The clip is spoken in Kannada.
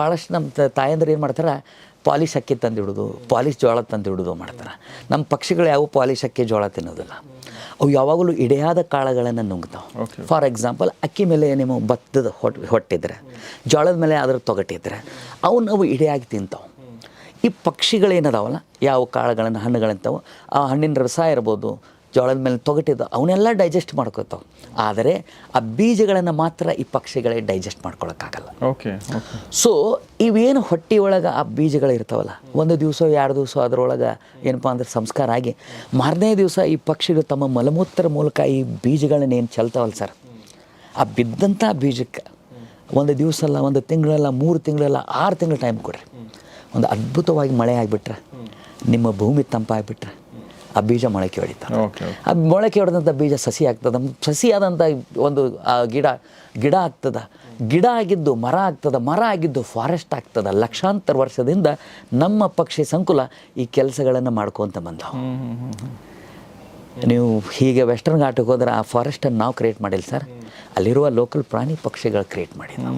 ಭಾಳಷ್ಟು ನಮ್ಮ ತಾಯಂದ್ರೆ ಏನು ಮಾಡ್ತಾರೆ, ಪಾಲಿಶ್ ಅಕ್ಕಿ ತಂದಿಡೋದು, ಪಾಲಿಶ್ ಜೋಳ ತಂದಿಡೋದು ಮಾಡ್ತಾರೆ. ನಮ್ಮ ಪಕ್ಷಿಗಳು ಯಾವ ಪಾಲಿಶ್ ಅಕ್ಕಿ ಜೋಳ ತಿನ್ನೋದಿಲ್ಲ, ಅವು ಯಾವಾಗಲೂ ಇಡೆಯಾದ ಕಾಳುಗಳನ್ನು ನುಂಗ್ತಾವೆ. ಫಾರ್ ಎಕ್ಸಾಂಪಲ್ ಅಕ್ಕಿ ಮೇಲೆ ನೀವು ಭತ್ತದ ಹೊಟ್ಟಿದ್ರೆ, ಜೋಳದ ಮೇಲೆ ಅದ್ರ ತೊಗಟಿದ್ರೆ ಅವು ಇಡೆಯಾಗಿ ತಿಂತಾವೆ. ಈ ಪಕ್ಷಿಗಳೇನದಾವಲ್ಲ, ಯಾವ ಕಾಳುಗಳನ್ನು ಹಣ್ಣುಗಳಂತಾವೆ, ಆ ಹಣ್ಣಿನ ರಸ ಇರ್ಬೋದು, ಜೋಳದ ಮೇಲೆ ತೊಗಟಿದ್ದು ಅವನ್ನೆಲ್ಲ ಡೈಜೆಸ್ಟ್ ಮಾಡ್ಕೊತಾವೆ. ಆದರೆ ಆ ಬೀಜಗಳನ್ನು ಮಾತ್ರ ಈ ಪಕ್ಷಿಗಳೇ ಡೈಜೆಸ್ಟ್ ಮಾಡ್ಕೊಳಕ್ಕಾಗಲ್ಲ. ಸೊ ಇವೇನು ಹೊಟ್ಟೆ ಒಳಗೆ ಆ ಬೀಜಗಳು ಇರ್ತಾವಲ್ಲ, 1 ದಿವಸ 2 ದಿವಸ ಅದರೊಳಗೆ ಏನಪ್ಪ ಅಂದ್ರೆ ಸಂಸ್ಕಾರ ಆಗಿ ಮಾರನೇ ದಿವಸ ಈ ಪಕ್ಷಿಗಳು ತಮ್ಮ ಮಲಮೂತ್ರ ಮೂಲಕ ಈ ಬೀಜಗಳನ್ನ ಏನು ಚೆಲ್ತಾವಲ್ಲ ಸರ್, ಆ ಬಿದ್ದಂಥ ಬೀಜಕ್ಕೆ 1 ದಿವಸ ಅಲ್ಲ, 1 ತಿಂಗಳಲ್ಲ, 3 ತಿಂಗಳಲ್ಲ, 6 ತಿಂಗಳು ಟೈಮ್ ಕೊಡ್ರಿ. ಒಂದು ಅದ್ಭುತವಾಗಿ ಮಳೆ ಆಗಿಬಿಟ್ರೆ, ನಿಮ್ಮ ಭೂಮಿ ತಂಪಾಗಿಬಿಟ್ರೆ ಆ ಬೀಜ ಮೊಳಕೆ ಹೊಡಿತಾರೆ. ಆ ಮೊಳಕೆ ಹೊಡೆದಂಥ ಬೀಜ ಸಸಿ ಆಗ್ತದೆ, ಸಸಿ ಆದಂಥ ಒಂದು ಗಿಡ ಆಗ್ತದೆ, ಗಿಡ ಆಗಿದ್ದು ಮರ ಆಗ್ತದೆ, ಮರ ಆಗಿದ್ದು ಫಾರೆಸ್ಟ್ ಆಗ್ತದೆ. ಲಕ್ಷಾಂತರ ವರ್ಷದಿಂದ ನಮ್ಮ ಪಕ್ಷಿ ಸಂಕುಲ ಈ ಕೆಲಸಗಳನ್ನು ಮಾಡ್ಕೊತ ಬಂದವು. ನೀವು ಹೀಗೆ ವೆಸ್ಟರ್ನ್ ಘಾಟಕ್ಕೆ ಹೋದ್ರೆ ಆ ಫಾರೆಸ್ಟನ್ನು ನಾವು ಕ್ರಿಯೇಟ್ ಮಾಡಿಲ್ಲ ಸರ್, ಅಲ್ಲಿರುವ ಲೋಕಲ್ ಪ್ರಾಣಿ ಪಕ್ಷಿಗಳು ಕ್ರಿಯೇಟ್ ಮಾಡಿದ್ವಿ.